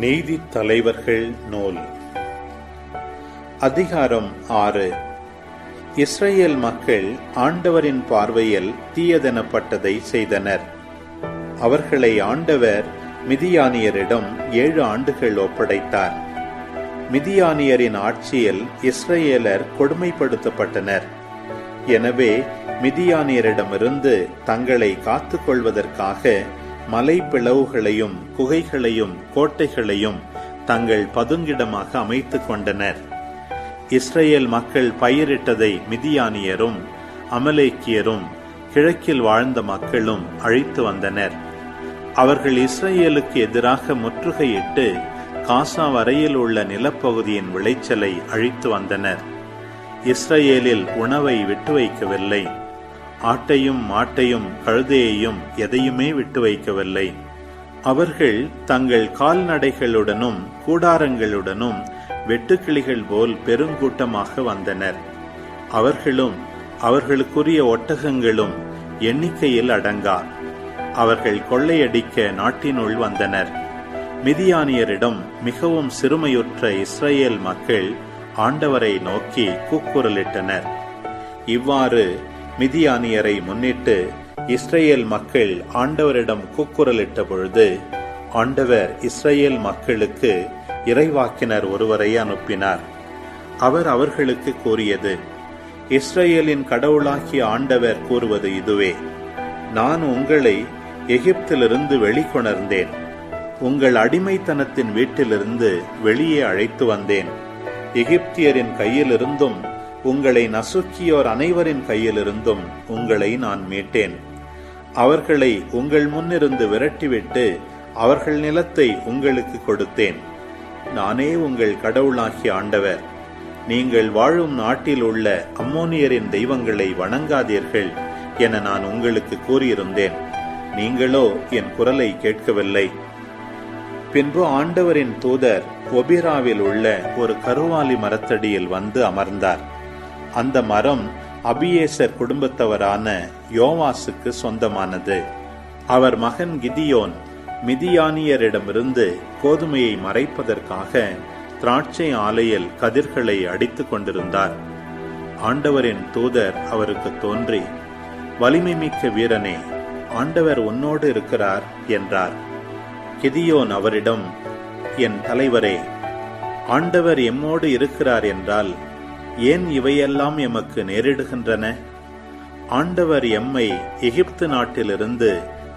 நீதித் தலைவர்கள் நூல் அதிகாரம் 6. இஸ்ரேல் மக்கள் ஆண்டவரின் பார்வையில் தீயதெனப்பட்டதை செய்தனர். அவர்களை ஆண்டவர் மிதியானியரிடம் 7 ஆண்டுகள் ஒப்படைத்தார். மிதியானியரின் ஆட்சியில் இஸ்ரேலர் கொடுமைப்படுத்தப்பட்டனர். எனவே மிதியானியரிடமிருந்து தங்களை காத்துக் கொள்வதற்காக மலை பிளவுகளையும் குகைகளையும் கோட்டைகளையும் தங்கள் பதுங்கிடமாக அமைத்துக் கொண்டனர். இஸ்ரேல் மக்கள் பயிரிட்டதை மிதியானியரும் அமலேக்கியரும் கிழக்கில் வாழ்ந்த மக்களும் அழித்து வந்தனர். அவர்கள் இஸ்ரேலுக்கு எதிராக முற்றுகையிட்டு காசா வரையில் உள்ள நிலப்பகுதியின் விளைச்சலை அழித்து வந்தனர். இஸ்ரேலில் உணவை விட்டு வைக்கவில்லை. ஆட்டையும் மாட்டையும் கழுதையையும் எதையுமே விட்டு வைக்கவில்லை. அவர்கள் தங்கள் கால்நடைகளுடனும் கூடாரங்களுடனும் வெட்டுக்கிளிகள் போல் பெருங்கூட்டமாக வந்தனர். அவர்களும் அவர்களுக்குரிய ஒட்டகங்களும் எண்ணிக்கையில் அடங்கா. அவர்கள் கொள்ளையடிக்க நாட்டினுள் வந்தனர். மிதியானியரிடம் மிகவும் சிறுமையுற்ற இஸ்ரேல் மக்கள் ஆண்டவரை நோக்கி கூக்குரலிட்டனர். இவ்வாறு மிதியானியரை முன்னிட்டு இஸ்ரேல் மக்கள் ஆண்டவரிடம் கூக்குரலிட்ட பொழுது ஆண்டவர் இஸ்ரேல் மக்களுக்கு இறைவாக்கினர் ஒருவரை அனுப்பினார். அவர் அவர்களுக்கு கூறியது: இஸ்ரேலின் கடவுளாகிய ஆண்டவர் கூறுவது இதுவே: நான் உங்களை எகிப்திலிருந்து வெளிக்கொணர்ந்தேன். உங்கள் அடிமைத்தனத்தின் வீட்டிலிருந்து வெளியே அழைத்து வந்தேன். எகிப்தியரின் கையிலிருந்தும் உங்களை நசுக்கியோர் அனைவரின் கையிலிருந்தும் உங்களை நான் மீட்டேன். அவர்களை உங்கள் முன்னிருந்து விரட்டிவிட்டு அவர்கள் நிலத்தை உங்களுக்கு கொடுத்தேன். நானே உங்கள் கடவுளாகிய ஆண்டவர். நீங்கள் வாழும் நாட்டில் உள்ள அம்மோனியரின் தெய்வங்களை வணங்காதீர்கள் என நான் உங்களுக்கு கூறியிருந்தேன். நீங்களோ என் குரலை கேட்கவில்லை. பின்பு ஆண்டவரின் தூதர் ஒபிராவில் உள்ள ஒரு கருவாலி மரத்தடியில் வந்து அமர்ந்தார். அந்த மரம் அபியேசர் குடும்பத்தவரான யோவாசுக்கு சொந்தமானது. அவர் மகன் கிதியோன் மிதியானியரிடமிருந்து கோதுமையை மறைப்பதற்காக திராட்சை ஆலையில் கதிர்களை அடித்துக் கொண்டிருந்தார். ஆண்டவரின் தூதர் அவருக்கு தோன்றி, வலிமை மிக்க வீரனே, ஆண்டவர் உன்னோடு இருக்கிறார் என்றார். கிதியோன் அவரிடம், என் தலைவரே, ஆண்டவர் எம்மோடு இருக்கிறார் என்றால் ஏன் இவையெல்லாம் எமக்கு நேரிடுகின்றன? ஆண்டவர் எம்மை எகிப்து நாட்டிலிருந்து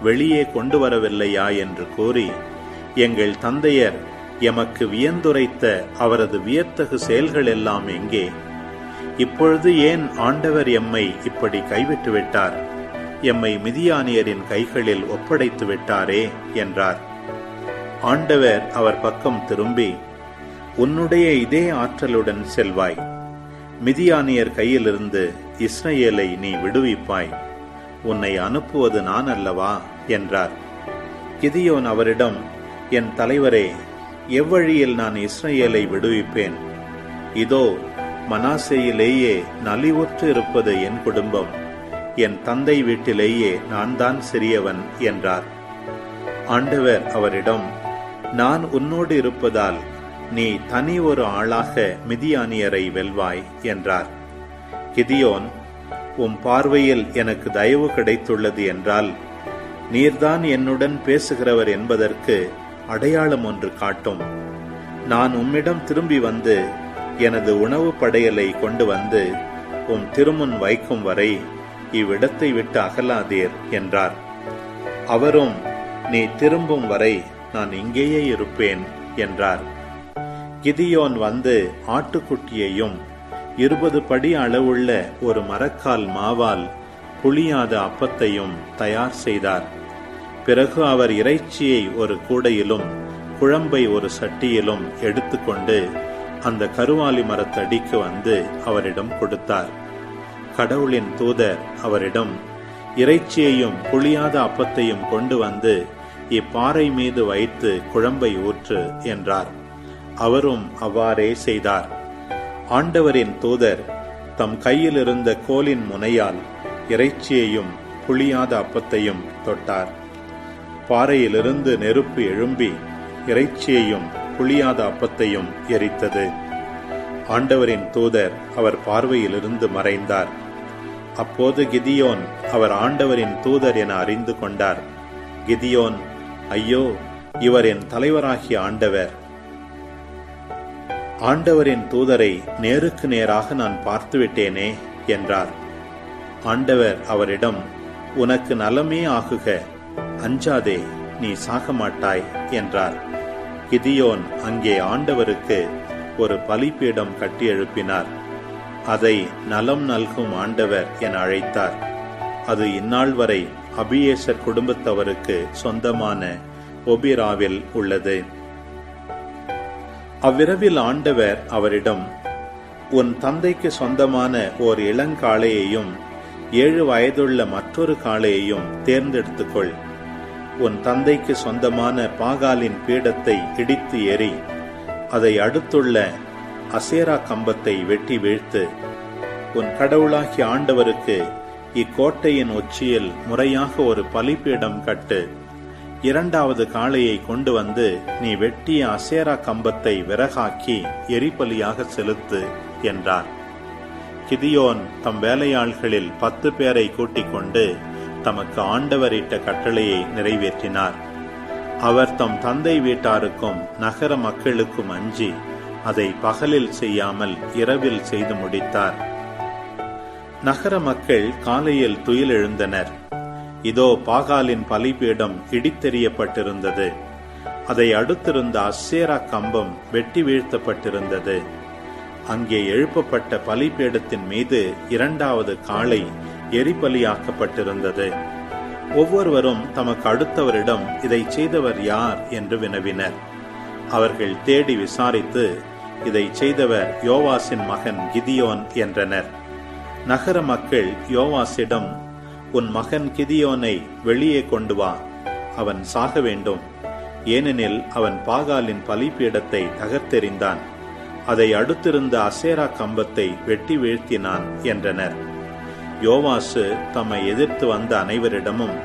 வெளியே கொண்டு வரவில்லையா என்று கூறி எங்கள் தந்தையர் எமக்கு வியந்துரைத்த அவரது வியத்தகு செயல்கள் எல்லாம் எங்கே? இப்பொழுது ஏன் ஆண்டவர் எம்மை இப்படி கைவிட்டு விட்டார்? எம்மை மிதியானியரின் கைகளில் ஒப்படைத்து விட்டாரே என்றார். ஆண்டவர் அவர் பக்கம் திரும்பி, உன்னுடைய இதே ஆற்றலுடன் செல்வாய். மிதியானியர் கையிலிருந்து இஸ்ரேலை நீ விடுவிப்பாய். உன்னை அனுப்புவது நான் அல்லவா என்றார். கிதியோன் அவரிடம், என் தலைவரே, எவ்வழியில் நான் இஸ்ரேலை விடுவிப்பேன்? இதோ மனாசேயிலேயே நலிவுற்று இருப்பது என் குடும்பம். என் தந்தை வீட்டிலேயே நான் தான் சிறியவன் என்றார். ஆண்டவர் அவரிடம், நான் உன்னோடு இருப்பதால் நீ தனி ஒரு ஆளாக மிதியானியரை வெல்வாய் என்றார். கிதியோன், உம் பார்வையில் எனக்கு தயவு கிடைத்துள்ளது என்றால் நீர்தான் என்னுடன் பேசுகிறவர் என்பதற்கு அடையாளம் ஒன்று காட்டும். நான் உம்மிடம் திரும்பி வந்து எனது உணவு படையலை கொண்டு வந்து உம் திருமுன் வைக்கும் வரை இவ்விடத்தை விட்டு அகலாதீர் என்றார். அவரும், நீ திரும்பும் வரை நான் இங்கேயே இருப்பேன் என்றார். கிதியோன் வந்து ஆட்டுக்குட்டியையும் 20 படி அளவுள்ள ஒரு மரக்கால் மாவால் புளியாத அப்பத்தையும் தயார் செய்தார். பிறகு அவர் இறைச்சியை ஒரு கூடையிலும் குழம்பை ஒரு சட்டியிலும் எடுத்துக்கொண்டு அந்த கருவாலி மரத்தடிக்கு வந்து அவரிடம் கொடுத்தார். கடவுளின் தூதர் அவரிடம், இறைச்சியையும் புளியாத அப்பத்தையும் கொண்டு வந்து இப்பாறை மீது வைத்து குழம்பை ஊற்று என்றார். அவரும் அவ்வாறே செய்தார். ஆண்டவரின் தூதர் தம் கையில் இருந்த கோலின் முனையால் இறைச்சியையும் புளியாத அப்பத்தையும் தொட்டார். பாறையிலிருந்து நெருப்பு எழும்பி இறைச்சியையும் புளியாத அப்பத்தையும் எரித்தது. ஆண்டவரின் தூதர் அவர் பார்வையிலிருந்து மறைந்தார். அப்போது கிதியோன் அவர் ஆண்டவரின் தூதர் என அறிந்து கொண்டார். கிதியோன், ஐயோ, இவர் என் தலைவராகிய ஆண்டவர்! ஆண்டவரின் தூதரை நேருக்கு நேராக நான் பார்த்துவிட்டேனே என்றார். ஆண்டவர் அவரிடம், உனக்கு நலமே ஆகுக, அஞ்சாதே, நீ சாக மாட்டாய் என்றார். கிதியோன் அங்கே ஆண்டவருக்கு ஒரு பலிபீடம் கட்டி எழுப்பினார். அதை நலம் நல்கும் ஆண்டவர் என அழைத்தார். அது இந்நாள் வரை அபியேசர் குடும்பத்தவருக்கு சொந்தமான ஒபிராவில் உள்ளது. அவ்விரவில் ஆண்டவர் அவரிடம், உன் தந்தைக்கு சொந்தமான ஓர் இளங்காளையையும் 7 வயதுள்ள மற்றொரு காளையையும் தேர்ந்தெடுத்துக்கொள். உன் தந்தைக்கு சொந்தமான பாகாலின் பீடத்தை இடித்து எறி, அதை அடுத்துள்ள அசேரா கம்பத்தை வெட்டி வீழ்த்து. உன் கடவுளாகிய ஆண்டவருக்கு இக்கோட்டையின் உச்சியில் முறையாக ஒரு பலிபீடம் கட்டு. 2வது காளையை கொண்டு வந்து நீ வெட்டிய அசேரா கம்பத்தை விறகாக்கி எரிபலியாக செலுத்து என்றார். கிதியோன் தம் வேலையாள்களில் 10 பேரை கூட்டிக் கொண்டு தமக்கு ஆண்டவரிட்ட கட்டளையை நிறைவேற்றினார். அவர் தம் தந்தை வீட்டாருக்கும் நகர மக்களுக்கும் அஞ்சி அதை பகலில் செய்யாமல் இரவில் செய்து முடித்தார். நகர மக்கள் காலையில் துயில் எழுந்தனர். இதோ பாகாலின் பலிபீடம் இடித்தெறியப்பட்டிருந்தது. அதை அடுத்திருந்த அசேரா கம்பம் வெட்டி வீழ்த்தப்பட்டிருந்தது. அங்கே எழுப்பப்பட்ட பலிபீடத்தின் மீது 2வது காளை எரிபலியாக்கப்பட்டிருந்தது. ஒவ்வொருவரும் தமக்கு அடுத்தவரிடம் இதை செய்தவர் யார் என்று வினவினர். அவர்கள் தேடி விசாரித்து, இதை செய்தவர் யோவாசின் மகன் கிதியோன் என்றனர். நகர மக்கள் யோவாசிடம், உன் மகன் கிதியோனை வெளியே கொண்டு வா, அவன் சாக வேண்டும், ஏனெனில் அவன் பாகாலின் பலிபீடத்தை தகர்த்தெறிந்தான், அதை அடுத்திருந்த அசேரா கம்பத்தை வெட்டி வீழ்த்தினான் என்றனர். யோவாசு தம்மை எதிர்த்து வந்த அனைவரிடமும்,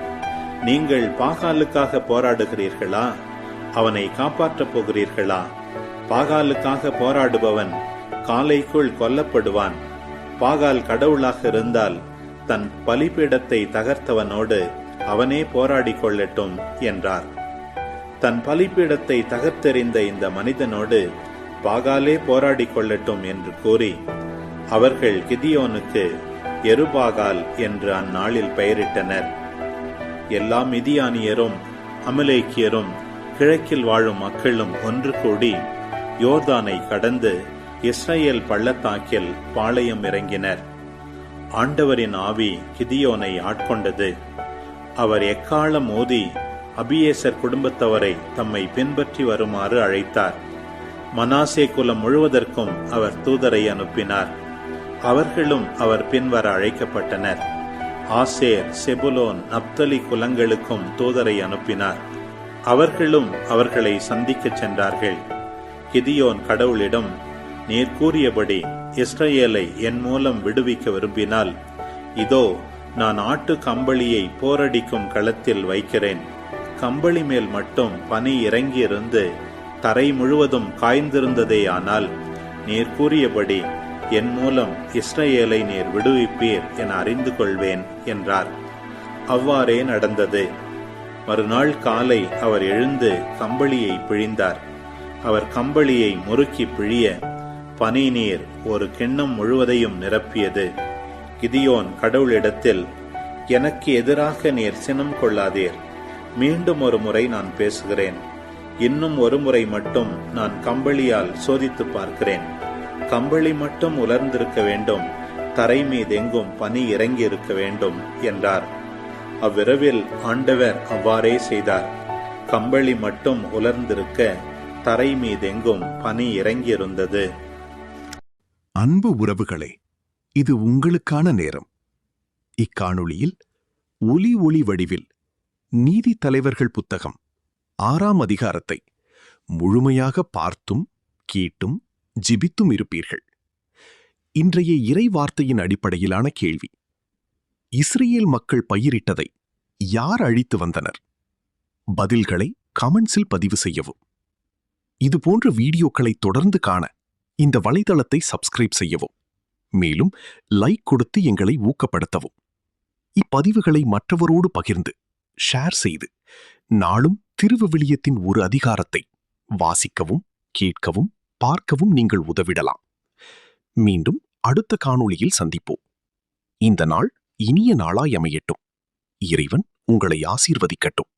நீங்கள் பாகாலுக்காக போராடுகிறீர்களா? அவனை காப்பாற்றப் போகிறீர்களா? பாகாலுக்காக போராடுபவன் காலைக்குள் கொல்லப்படுவான். பாகால் கடவுளாக இருந்தால் தன் பலிபீடத்தை தகர்த்தவனோடு அவனே போராடி கொள்ளட்டும் என்றார். தன் பலிபீடத்தை தகர்த்தெறிந்த இந்த மனிதனோடு பாகாலே போராடி கொள்ளட்டும் என்று கூறி அவர்கள் கிதியோனுக்கு எருபாகால் என்று அந்நாளில் பெயரிட்டனர். எல்லா மிதியானியரும் அமலேக்கியரும் கிழக்கில் வாழும் மக்களும் ஒன்று கூடி யோர்தானை கடந்து இஸ்ரேல் பள்ளத்தாக்கில் பாளையம் இறங்கினர். ஆண்டவரின் ஆவி கிதியோனை ஆட்கொண்டது. அவர் எக்காலம் ஓதி அபியேசர் குடும்பத்தவரை தம்மை பின்பற்றி வருமாறு அழைத்தார். மனாசே குலம் முழுவதற்கும் அவர் தூதரை அனுப்பினார். அவர்களும் அவர் பின்வர அழைக்கப்பட்டனர். ஆசேர், செபுலோன், நப்தலி குலங்களுக்கும் தூதரை அனுப்பினார். அவர்களும் அவர்களை சந்திக்கச் சென்றார்கள். கிதியோன் கடவுளிடம், நீர் கூறியபடி இஸ்ரேலை என் மூலம் விடுவிக்க விரும்பினால், இதோ நான் ஆட்டு கம்பளியை போரடிக்கும் களத்தில் வைக்கிறேன். கம்பளி மேல் மட்டும் பனி இறங்கியிருந்து தரை முழுவதும் காய்ந்திருந்ததே. ஆனால் நீர் கூறியபடி என் மூலம் இஸ்ரேலை நீர் விடுவிப்பீர் என அறிந்து கொள்வேன் என்றார். அவ்வாறே நடந்தது. மறுநாள் காலை அவர் எழுந்து கம்பளியை பிழிந்தார். அவர் கம்பளியை முறுக்கி பிழிய பனி நீர் ஒரு கிண்ணம் முழுவதையும் நிரப்பியது. கிதியோன் கடவுளிடத்தில், எனக்கு எதிராக நீர் சினம் கொள்ளாதீர். மீண்டும் ஒரு முறை நான் பேசுகிறேன். இன்னும் ஒரு முறை மட்டும் நான் கம்பளியால் சோதித்து பார்க்கிறேன். கம்பளி மட்டும் உலர்ந்திருக்க வேண்டும், தரை மீதெங்கும் பனி இறங்கி இருக்க வேண்டும் என்றார். அவ்விரவில் ஆண்டவர் அவ்வாறே செய்தார். கம்பளி மட்டும் உலர்ந்திருக்க தரை மீதெங்கும் பனி இறங்கியிருந்தது. அன்பு உறவுகளே, இது உங்களுக்கான நேரம். இக்காணொளியில் ஒலி வடிவில் நீதி தலைவர்கள் புத்தகம் 6ஆம் அதிகாரத்தை முழுமையாக பார்த்தும் கேட்டும் ஜெபித்தும் இருப்பீர்கள். இன்றைய இறை வார்த்தையின் அடிப்படையிலான கேள்வி: இஸ்ரேல் மக்கள் பயிரிட்டதை யார் அழித்து வந்தனர்? பதில்களை கமெண்ட்ஸில் பதிவு செய்யவும். இதுபோன்ற வீடியோக்களை தொடர்ந்து காண இந்த வலைதளத்தை சப்ஸ்கிரைப் செய்யவும். மேலும் லைக் கொடுத்து எங்களை ஊக்கப்படுத்தவும். இப்பதிவுகளை மற்றவரோடு பகிர்ந்து ஷேர் செய்து நாளும் திருவிவிலியத்தின் ஒரு அதிகாரத்தை வாசிக்கவும், கேட்கவும், பார்க்கவும் நீங்கள் உதவிடலாம். மீண்டும் அடுத்த காணொளியில் சந்திப்போம். இந்த நாள் இனிய நாளாய் அமையட்டும். இறைவன் உங்களை ஆசீர்வதிக்கட்டும்.